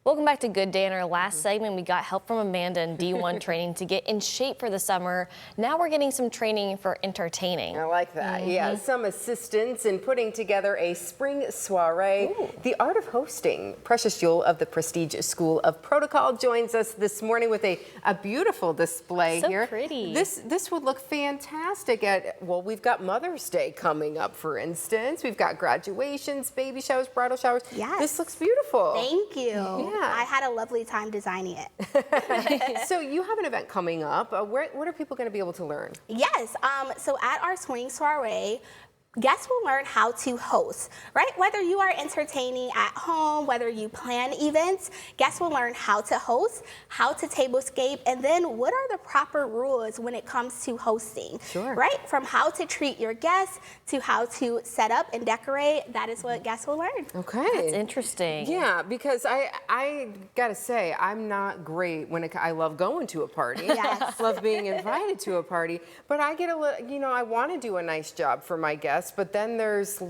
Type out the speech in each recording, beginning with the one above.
Welcome back to Good Day. In our last segment, we got help from Amanda in D1 training to get in shape for the summer. Now we're getting some training for entertaining. I like that. Yeah, some assistance in putting together a spring soiree. Ooh. The art of hosting. Precious Jewel of the prestigious School of Protocol joins us this morning with a beautiful display So here. pretty. This would look fantastic at, well, we've got Mother's Day coming up, for instance. We've got graduations, baby showers, bridal showers. Yes. This looks beautiful. Thank you. Yeah. I had a lovely time designing it. So you have an event coming up. What are people going to be able to learn? Yes, so at our swing soiree, guests will learn how to host, right? Whether you are entertaining at home, whether you plan events, guests will learn how to host, how to tablescape, and then what are the proper rules when it comes to hosting, Sure. right? From how to treat your guests to how to set up and decorate, that is what guests will learn. Okay. That's interesting. Yeah, because I gotta say, I'm not great when I love going to a party. Yes. Love being invited to a party, but I get a little, I want to do a nice job for my guests, but then there's,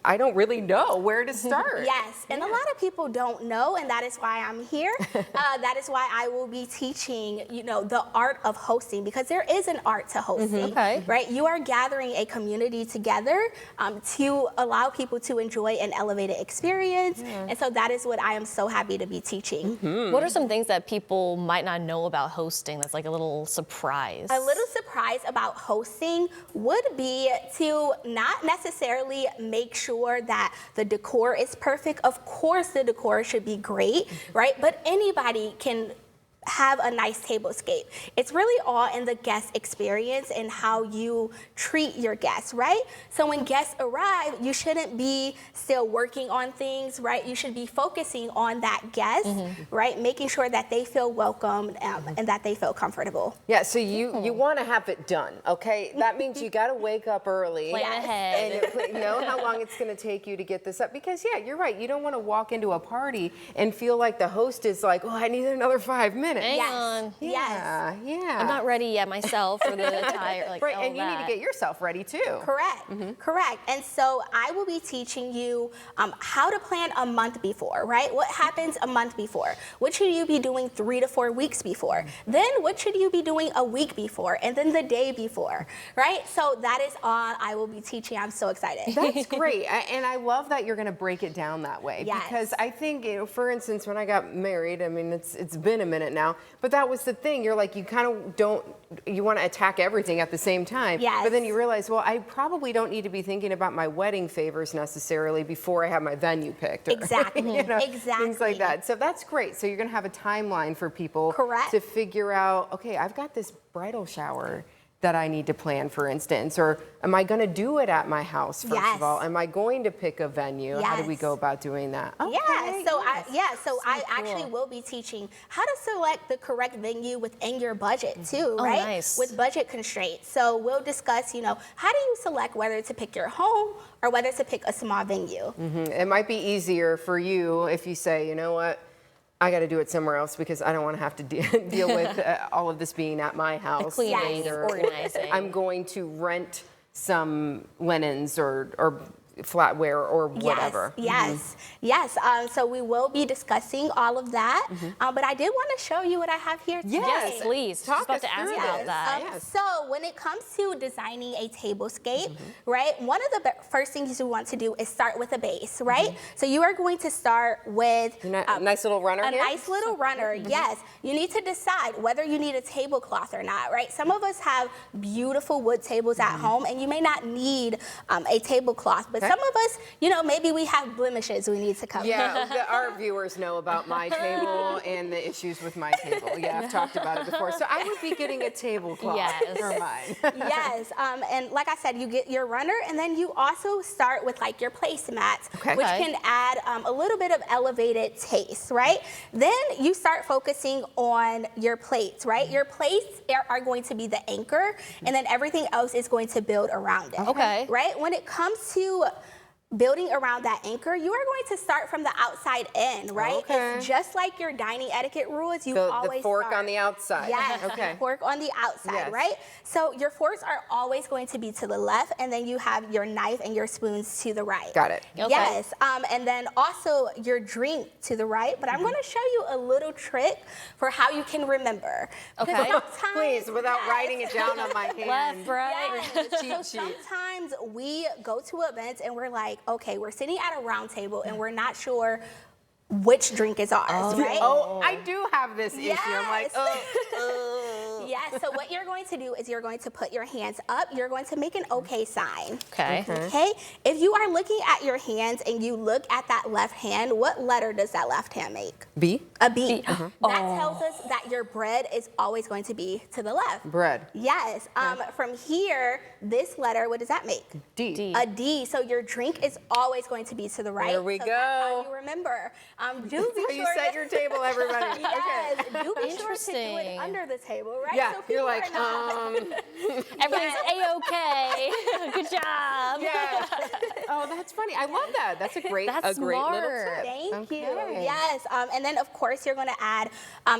I don't really know where to start. Yes, and a lot of people don't know, and that is why I'm here. That is why I will be teaching, the art of hosting, because there is an art to hosting, Okay. right? You are gathering a community together to allow people to enjoy an elevated experience, and so that is what I am so happy to be teaching. What are some things that people might not know about hosting that's like a little surprise? A little surprise about hosting would be to not necessarily make sure that the decor is perfect. Of course, the decor should be great, right? But anybody can have a nice tablescape. It's really all in the guest experience and how you treat your guests, right? So when guests arrive, you shouldn't be still working on things, right? You should be focusing on that guest, right? Making sure that they feel welcome and that they feel comfortable. Yeah, so you want to have it done, okay? That means you got to wake up early. Plan ahead. And know how long it's going to take you to get this up. Because, yeah, you're right. You don't want to walk into a party and feel like the host is like, oh, I need another 5 minutes. Hang Yes. on. Yes. Yeah. I'm not ready yet myself for the attire. Right, all and you need that. to get yourself ready too. Correct, correct. And so I will be teaching you how to plan a month before, right? What happens a month before? What should you be doing 3 to 4 weeks before? Then what should you be doing a week before? And then the day before, right? So that is all I will be teaching. I'm so excited. That's great, and I love that you're going to break it down that way. Yes. Because I think, for instance, when I got married, I mean, it's been a minute now, but that was the thing. You're like, you kind of you want to attack everything at the same time. Yes. But then you realize, well, I probably don't need to be thinking about my wedding favors necessarily before I have my venue picked. Or, Exactly. Things Exactly. like that. So that's great. So you're going to have a timeline for people Correct. to figure out, okay, I've got this bridal shower that I need to plan, for instance, or am I going to do it at my house first Yes. of all? Am I going to pick a venue? How do we Yes. go about doing that? Okay, So I actually will be teaching how to select the correct venue within your budget too, Oh, right? nice. With budget constraints. So we'll discuss, how do you select whether to pick your home or whether to pick a small venue? It might be easier for you if you say, you know what, I got to do it somewhere else because I don't want to have to deal with all of this being at my house. Cleaning, Yes. organizing. I'm going to rent some linens or flatware or whatever. Yes. So we will be discussing all of that. But I did want to show you what I have here today. Yes, please. Talk Just about us to ask through about this. that. Yes. So when it comes to designing a tablescape, right, one of the first things you want to do is start with a base, right? So you are going to start with Nice little runner a here? nice little runner, yes. You need to decide whether you need a tablecloth or not, right? Some of us have beautiful wood tables at home, and you may not need a tablecloth, but some of us, maybe we have blemishes we need to cover. Yeah, our viewers know about my table and the issues with my table. Yeah, I've talked about it before. So I would be getting a tablecloth Yes. for mine. Yes, and like I said, you get your runner, and then you also start with like your placemats, Okay. which Okay. can add a little bit of elevated taste, right? Then you start focusing on your plates, right? Your plates are going to be the anchor, and then everything else is going to build around it. Okay. Right? When it comes to building around that anchor, you are going to start from the outside in, right? Okay. It's just like your dining etiquette rules. You The always fork start. on the outside. Yes, Okay. fork on the outside, Yes. right? So your forks are always going to be to the left, and then you have your knife and your spoons to the right. Got it. Okay. Yes, and then also your drink to the right, but I'm going to show you a little trick for how you can remember. Because Okay. sometimes- Please, without yes. writing it down on my hand. Left, right. Yes. Cheat So sheet. sometimes we go to events and we're like, okay, we're sitting at a round table and we're not sure which drink is ours, right? Oh, I do have this issue. I'm like, Yes. Yes, so what you're going to do is you're going to put your hands up. You're going to make an okay sign. Okay. Okay? If you are looking at your hands and you look at that left hand, what letter does that left hand make? B? A B. That tells us that your bread is always going to be to the left. Bread. Yes. From here, this letter, what does that make? D. D. A D. So your drink is always going to be to the right. There we so That's how go. you remember. Do be How sure you set to- your table, everybody. Yes. Okay. Do be sure to do it Interesting. under the table, right? Yeah, So you're people like, are not- Everything's A-okay. Good job. Yeah. Oh, that's funny. I love that. That's a great, That's little smart. tip. Thank you. Okay. Yes, and then of course you're going to add,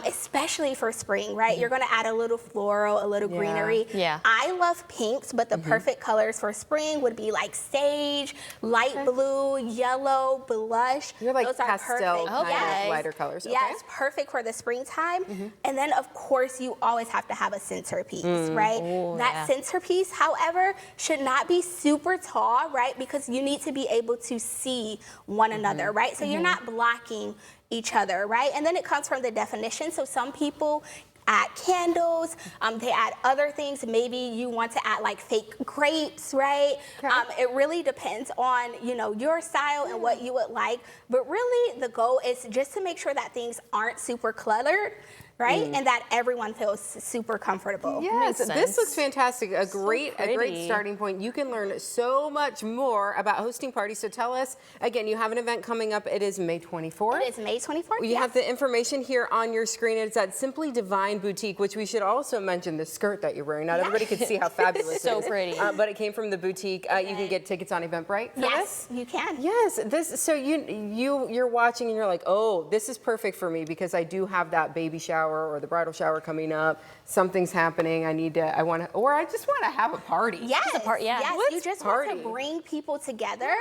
especially for spring, right? You're going to add a little floral, a little Yeah. greenery. Yeah. I love pinks, but the perfect colors for spring would be like sage, light blue, yellow, blush. You're like Those are pastel perfect. kind Yes. of lighter colors. Okay. Yes, perfect for the springtime. And then of course you always have to have a centerpiece, right? Ooh, That yeah. centerpiece, however, should not be super tall, right? Because you need to be able to see one another, right? So you're not blocking each other, right? And then it comes from the definition. So some people add candles, they add other things. Maybe you want to add like fake grapes, right? Okay. It really depends on, your style and what you would like. But really the goal is just to make sure that things aren't super cluttered, right? And that everyone feels super comfortable. Yes, Makes this looks sense. fantastic. A great pretty. starting point. You can learn so much more about hosting parties. So tell us again. You have an event coming up. It is May 24th. It is May 24th. You have the information here on your screen. It's at Simply Divine Boutique, which we should also mention the skirt that you're wearing. Not everybody can see how fabulous So it is. pretty. But it came from the boutique. You can get tickets on Eventbrite for Yes, this. you can. Yes, this. So you're watching and you're like, oh, this is perfect for me because I do have that baby shower or the bridal shower coming up. Something's happening. Or I just want to have a party. Yes, yeah. yes. Let's You just party. want to bring people together,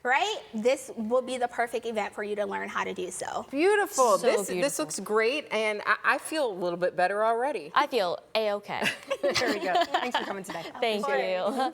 right? This will be the perfect event for you to learn how to do so. Beautiful. So This beautiful. looks great, and I feel a little bit better already. I feel A-okay. There we go. Thanks for coming today. Thank you.